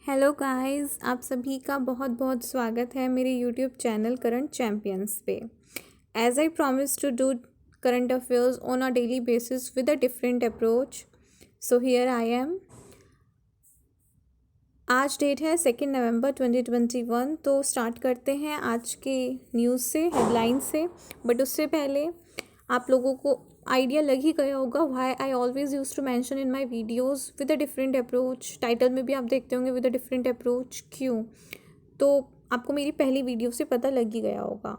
Hello guys, आप सभी का बहुत बहुत स्वागत है मेरे यूट्यूब चैनल करंट चैम्पियंस पे। As I promise to do current affairs on a daily basis with a different approach, so here I am. आज डेट है 2 नवंबर 2021। तो स्टार्ट करते हैं आज के न्यूज़ से, हेडलाइन से। बट उससे पहले आप लोगों को आइडिया लग ही गया होगा why I always use to mention in my videos with a different approach. Title में भी आप देखते होंगे विद अ डिफरेंट अप्रोच, क्यों? तो आपको मेरी पहली वीडियो से पता लग ही गया होगा,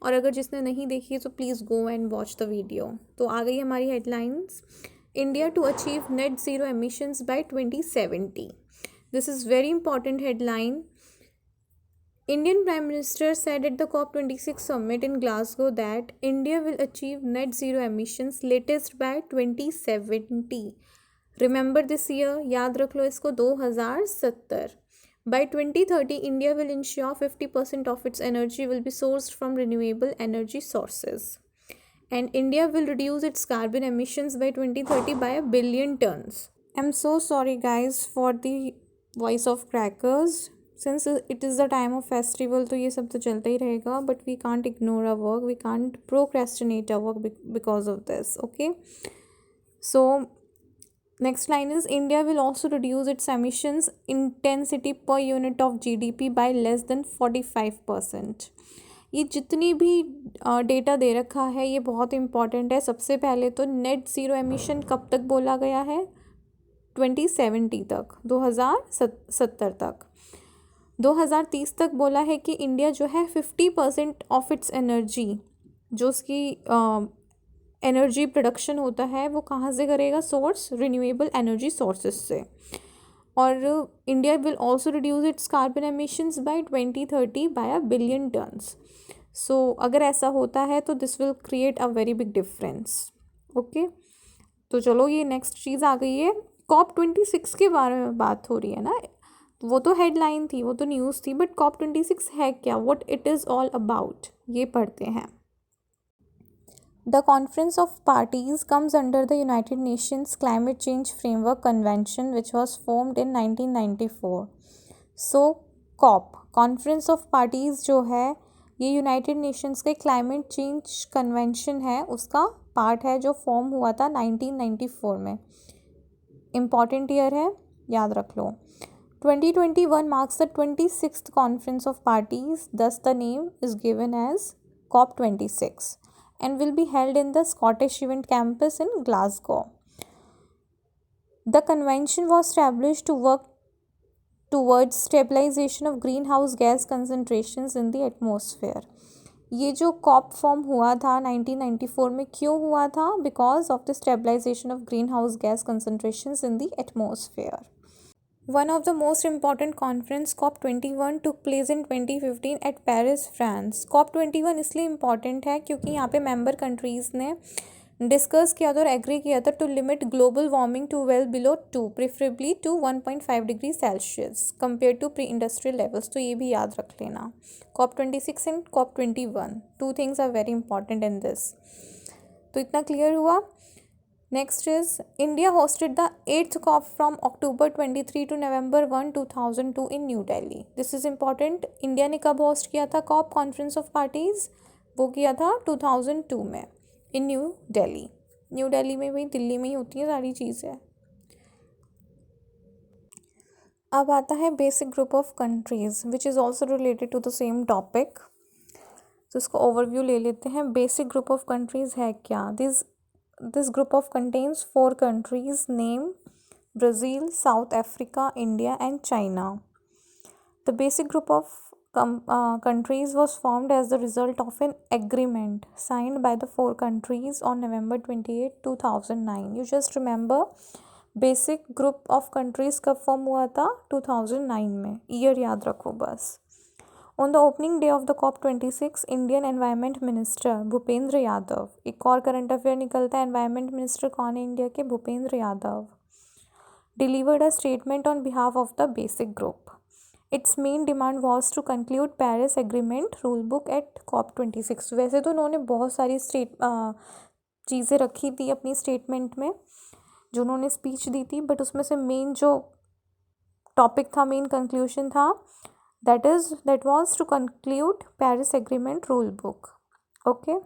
और अगर जिसने नहीं देखी है तो please go and watch the video. तो आ गई हमारी headlines. India to achieve net zero emissions by 2070। This is very important headline. Indian Prime Minister said at the COP26 summit in Glasgow that India will achieve net zero emissions latest by 2070. Remember this year, याद रख लो इसको, 2070. By 2030, India will ensure 50% of its energy will be sourced from renewable energy sources. And India will reduce its carbon emissions by 2030 by a billion tons. I'm so sorry guys for the voice of crackers. Since it is the time of festival, तो ये सब तो चलता ही रहेगा, but we can't ignore our work, we can't procrastinate our work because of this, okay? So next line is India will also reduce its emissions intensity per unit of GDP by less than 45%. ये जितनी भी data दे रखा है ये बहुत important है। सबसे पहले तो नेट ज़ीरो एमिशन कब तक बोला गया है? 2070 तक, 2070 तक। 2030 तक बोला है कि इंडिया जो है 50% ऑफ इट्स एनर्जी, जो उसकी एनर्जी प्रोडक्शन होता है वो कहाँ से करेगा? सोर्स रिन्यूएबल एनर्जी सोर्सेज से। और India will also reduce its carbon emissions by 2030 by a billion tons. So अगर ऐसा होता है तो this will create a very big difference, okay? तो चलो, ये नेक्स्ट चीज़ आ गई है। COP26 के बारे में बात हो रही है ना, वो तो हेडलाइन थी, वो तो न्यूज़ थी, बट COP26 है क्या? What it is all about, ये पढ़ते हैं। The conference of parties comes under the United Nations climate change framework convention which was formed in 1994। So COP, conference of parties जो है, ये यूनाइटेड नेशंस के climate change convention है, उसका part है जो फॉर्म हुआ था 1994 में। इम्पॉर्टेंट ईयर है, याद रख लो। 2021 marks the 26th Conference of Parties, thus the name is given as COP26 and will be held in the Scottish Event Campus in Glasgow. The convention was established to work towards stabilization of greenhouse gas concentrations in the atmosphere. ये जो corp form हुआ था 1994 में, क्यों हुआ था? Because of the stabilisation of green house gas concentrations in the atmosphere. One of the most important conference COP21 took place in 2015 at Paris, France. COP21 इसलिए important है क्योंकि यहाँ पे मेंबर कंट्रीज़ ने डिस्कस किया था और एग्री किया था to limit global warming to well below 2, preferably to 1.5 degree Celsius compare to pre industrial levels. तो ये भी याद रख लेना। COP26 and COP21, 2 things are very important in this. तो इतना क्लियर हुआ। Next is India hosted the 8th COP from October 23 to November 1, 2002 in New Delhi. This is important. India ने कब होस्ट किया था COP कॉन्फ्रेंस ऑफ पार्टीज़? वो किया था 2002 में इन न्यू दिल्ली। न्यू दिल्ली में भी, दिल्ली में ही होती हैं सारी चीज़ें। अब आता है basic group of countries which is also related to the same topic. तो इसको ओवरव्यू ले लेते हैं। बेसिक ग्रुप ऑफ कंट्रीज़ है क्या? This group of contains 4 countries named Brazil, South Africa, India and China. The basic group of countries was formed as the result of an agreement signed by the 4 countries on November 28, 2009. You just remember basic group of countries कब form हुआ था? 2009 में। Year याद रखो बस। On the opening day of the COP26, Indian Environment Minister Bhupendra Yadav, एक और current affair निकलता है, एनवायरमेंट मिनिस्टर कौन है इंडिया के? Bhupendra Yadav, delivered a statement on behalf of the basic group. Its main demand was to conclude Paris Agreement rule book at COP26. वैसे तो उन्होंने बहुत सारी चीज़ें रखी थी अपनी स्टेटमेंट में, जो उन्होंने स्पीच दी थी, बट उसमें से मेन जो टॉपिक था, मेन कंक्लूजन था, that was to conclude Paris agreement rule book. Okay,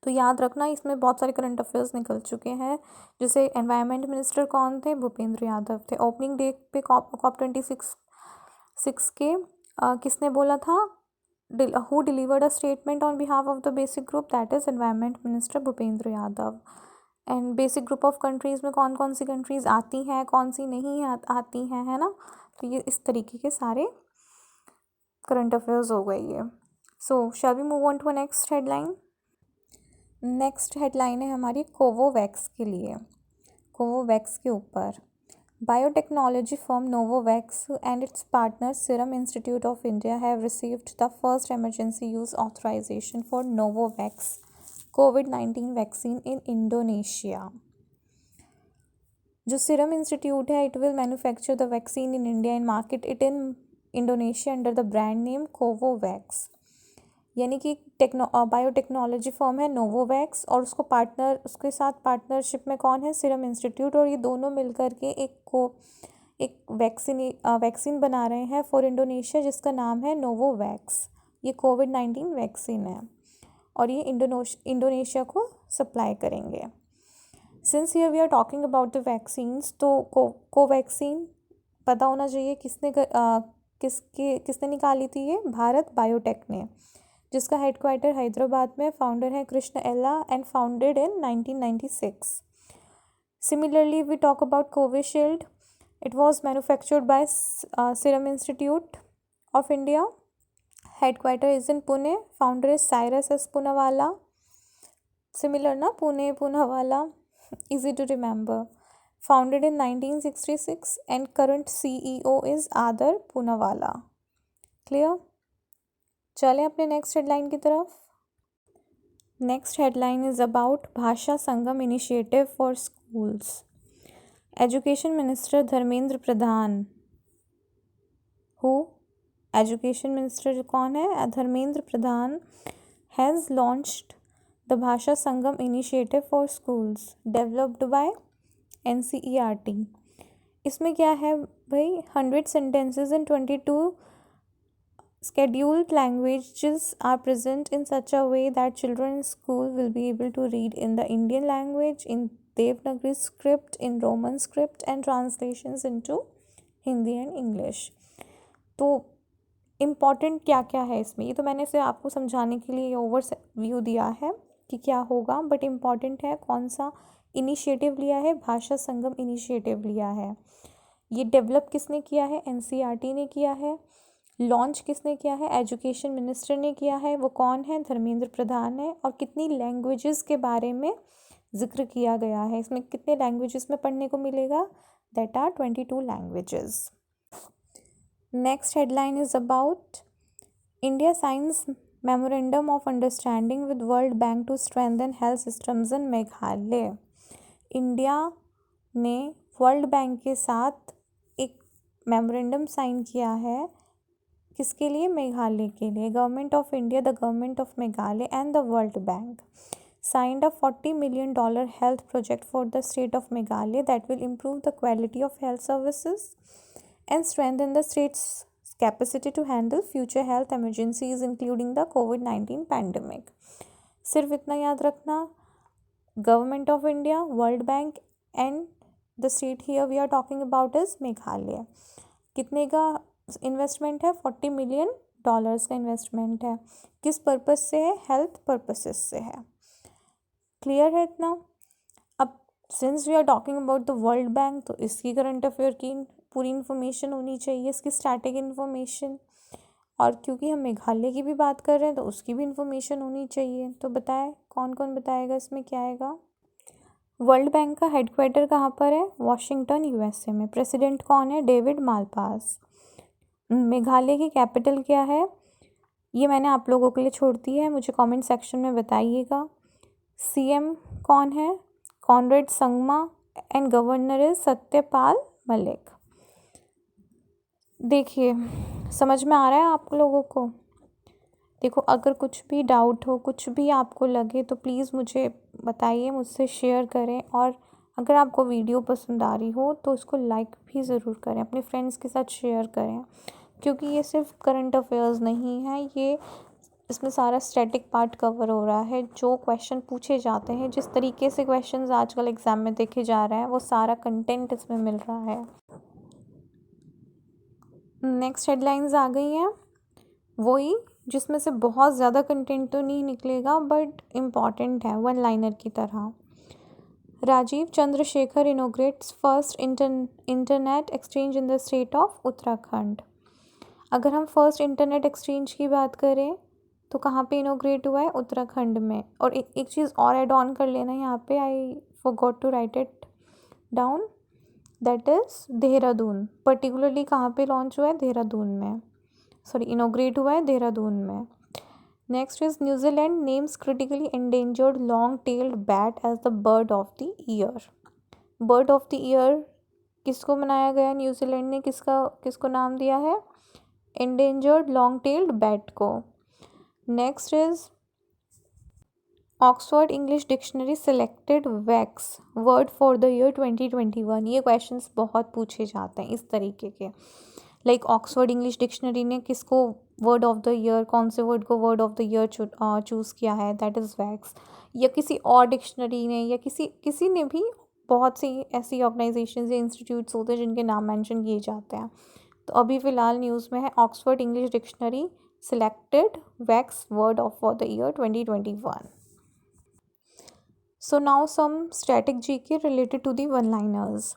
तो याद रखना इसमें बहुत सारे करंट अफेयर्स निकल चुके हैं। जैसे एनवायरनमेंट मिनिस्टर कौन थे? भूपेंद्र यादव थे। ओपनिंग डे पे COP 26 के किसने बोला था? Who delivered a statement on behalf of the basic group? That is environment minister Bhupendra Yadav. And basic group of countries में कौन कौन सी कंट्रीज़ आती हैं, कौन सी नहीं आती हैं, है ना। तो ये इस तरीके के सारे करंट अफेयर्स हो गई है। So shall we move on to next headline. Next headline है हमारी कोवोवैक्स के लिए। कोवोवैक्स के ऊपर biotechnology firm Novavax and its partner Serum Institute of India have received the first emergency use authorisation for Novavax कोविड-19 vaccine in Indonesia. जो Serum Institute है, it will manufacture the vaccine in India and market it in Indonesia under the brand name Covovax. यानी कि biotechnology firm है नोवोवैक्स और उसके साथ partnership में कौन है? Serum institute. और ये दोनों मिलकर के एक वैक्सीन बना रहे हैं फॉर इंडोनेशिया, जिसका नाम है नोवोवैक्स। ये कोविड-19 वैक्सीन है और ये इंडोनेशिया को सप्लाई करेंगे। Since here we are talking about the vaccines, तो कोवैक्सीन पता होना चाहिए किसने निकाली थी? ये भारत बायोटेक ने, जिसका हेडक्वार्टर हैदराबाद में। फाउंडर है Krishna Ella and founded in 1996। Similarly we talk about Covishield, it was manufactured by Serum Institute of India, headquarter is in Pune, founder is Cyrus S Poonawalla. Similar ना, Pune Poonawalla, easy to remember. Founded in 1966 and current CEO is Adar Poonawalla. Clear? चलें अपने next headline की तरफ। Next headline is about Bhasha Sangam initiative for schools. Education minister Dharmendra Pradhan, education minister कौन है? Dharmendra Pradhan has launched the Bhasha Sangam initiative for schools developed by NCERT। इसमें क्या है भाई? 100 sentences in 22 scheduled languages are present in such a way that children in school will be able to read in the Indian language, in Devanagari script, in Roman script and translations into Hindi and English। तो important क्या क्या है इसमें, ये तो मैंने इसे आपको समझाने के लिए ओवर व्यू दिया है कि क्या होगा, बट इम्पॉर्टेंट है कौन सा इनिशिएटिव लिया है? भाषा संगम इनिशिएटिव लिया है। ये डेवलप किसने किया है? NCERT ने किया है। लॉन्च किसने किया है? एजुकेशन मिनिस्टर ने किया है। वो कौन है? धर्मेंद्र प्रधान है। और कितनी लैंग्वेजेस के बारे में जिक्र किया गया है? इसमें कितने लैंग्वेजेस में पढ़ने को मिलेगा? That are 22 languages. Next headline is about India signs memorandum of understanding with World Bank to strengthen health systems in Meghalaya. India ने वर्ल्ड बैंक के साथ एक मेमोरेंडम साइन किया है। किसके लिए? मेघालय के लिए। Government of India, the government of Meghalaya and the world bank signed a $40 million health project for the state of Meghalaya that will improve the quality of health services and strengthen the state's capacity to handle future health emergencies including the COVID-19 pandemic। सिर्फ इतना याद रखना, government of India, world bank and the state here we are talking about is Meghalaya. कितने का investment है? $40 million का investment है। किस पर्पस से है? हेल्थ पर्पसेस से है। क्लियर है इतना? अब since we are talking about the world bank, तो इसकी करंट अफेयर की पूरी इन्फॉर्मेशन होनी चाहिए, इसकी स्टैटिक इन्फॉर्मेशन, और क्योंकि हम मेघालय की भी बात कर रहे हैं तो उसकी भी इन्फॉर्मेशन होनी चाहिए। तो बताए कौन कौन बताएगा इसमें क्या आएगा? वर्ल्ड बैंक का हेडक्वार्टर कहाँ पर है? वॉशिंगटन USA में। प्रेसिडेंट कौन है? David Malpass. मेघालय की कैपिटल क्या है? ये मैंने आप लोगों के लिए छोड़ दी है, मुझे कमेंट सेक्शन में बताइएगा। CM कौन है? Conrad Sangma and governor is Satyapal Malik. देखिए समझ में आ रहा है आप लोगों को? देखो अगर कुछ भी डाउट हो, कुछ भी आपको लगे तो प्लीज़ मुझे बताइए, मुझसे शेयर करें। और अगर आपको वीडियो पसंद आ रही हो तो उसको लाइक भी ज़रूर करें, अपने फ्रेंड्स के साथ शेयर करें, क्योंकि ये सिर्फ करंट अफेयर्स नहीं है, ये इसमें सारा स्टैटिक पार्ट कवर हो रहा है। जो क्वेश्चन पूछे जाते हैं, जिस तरीके से क्वेश्चंस आजकल एग्ज़ाम में देखे जा रहे हैं, वो सारा कंटेंट इसमें मिल रहा है। नेक्स्ट हेडलाइंस आ गई हैं, वही जिसमें से बहुत ज़्यादा कंटेंट तो नहीं निकलेगा बट इम्पॉर्टेंट है, वन लाइनर की तरह। Rajiv Chandrasekhar inaugurates first internet exchange in the state of Uttarakhand. अगर हम फर्स्ट इंटरनेट एक्सचेंज की बात करें तो कहाँ पे इनोग्रेट हुआ है? उत्तराखंड में। और एक चीज़ और ऐड ऑन कर लेना यहाँ पे, I forgot to write it down, that is Dehradun. Particularly कहाँ पे लॉन्च हुआ है? देहरादून में, सॉरी इनोग्रेट हुआ है देहरादून में। Next is New Zealand names critically endangered long tailed bat as the bird of the year. Bird of the year किसको मनाया गया? न्यूजीलैंड ने किसको नाम दिया है? एंडेंजर्ड लॉन्ग टेल्ड बैट को। Next is Oxford English Dictionary selected vax word for the year 2021। ये क्वेश्चंस बहुत पूछे जाते हैं इस तरीके के, लाइक ऑक्सफोर्ड इंग्लिश डिक्शनरी ने किसको वर्ड ऑफ द ईयर, कौन से वर्ड को word of the year choose किया है, दैट इज़ वैक्स। या किसी और डिक्शनरी ने या किसी ने भी, बहुत सी ऐसी ऑर्गेनाइजेशंस या इंस्टीट्यूट्स होते हैं जिनके नाम मेंशन किए जाते हैं। तो अभी फ़िलहाल न्यूज़ में है Oxford English dictionary selected wax word of for the year 2021. So now some static GK related to the one liners.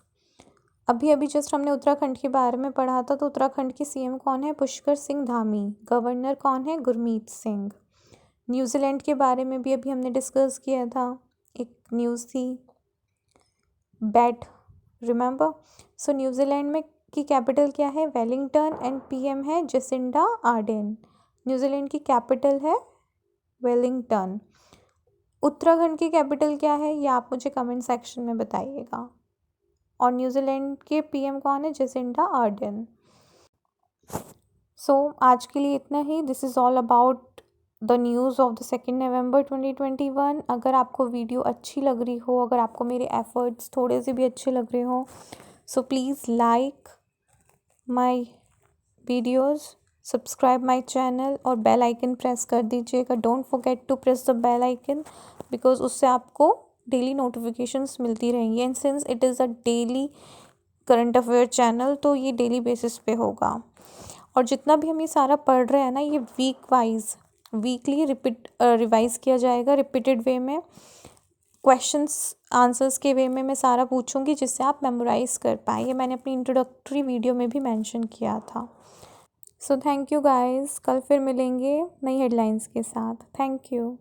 अभी जस्ट हमने उत्तराखंड के बारे में पढ़ा था। तो उत्तराखंड के सीएम कौन है? पुष्कर सिंह धामी। गवर्नर कौन है? गुरमीत सिंह। न्यूजीलैंड के बारे में भी अभी हमने डिस्कस किया था, एक न्यूज़ थी बैट, रिमेंबर। सो न्यूजीलैंड में की कैपिटल क्या है? वेलिंगटन, एंड पीएम है जेसिंडा आर्डेन। न्यूजीलैंड की कैपिटल है वेलिंगटन। उत्तराखंड की कैपिटल क्या है, ये आप मुझे कमेंट सेक्शन में बताइएगा। और न्यूजीलैंड के पीएम कौन है? Jacinda Arden. सो आज के लिए इतना ही। This is all about the news of the 2 November 2021। अगर आपको वीडियो अच्छी लग रही हो, अगर आपको मेरे एफर्ट्स थोड़े से भी अच्छे लग रहे हो, so please like my videos, subscribe my channel और बेल आइकन प्रेस कर दीजिएगा। Don't forget to press the bell icon, because उससे आपको डेली नोटिफिकेशंस मिलती रहेंगी। And since it is a daily current affair channel, तो ये डेली बेसिस पे होगा। और जितना भी हम ये सारा पढ़ रहे हैं ना, ये वीकली रिवाइज़ किया जाएगा रिपीटेड वे में। क्वेश्चंस आंसर्स के वे में मैं सारा पूछूंगी, जिससे आप मेमोराइज़ कर पाएँ। ये मैंने अपनी इंट्रोडक्टरी वीडियो में भी मेंशन किया था। सो थैंक यू गाइस, कल फिर मिलेंगे नई हेडलाइंस के साथ। Thank you.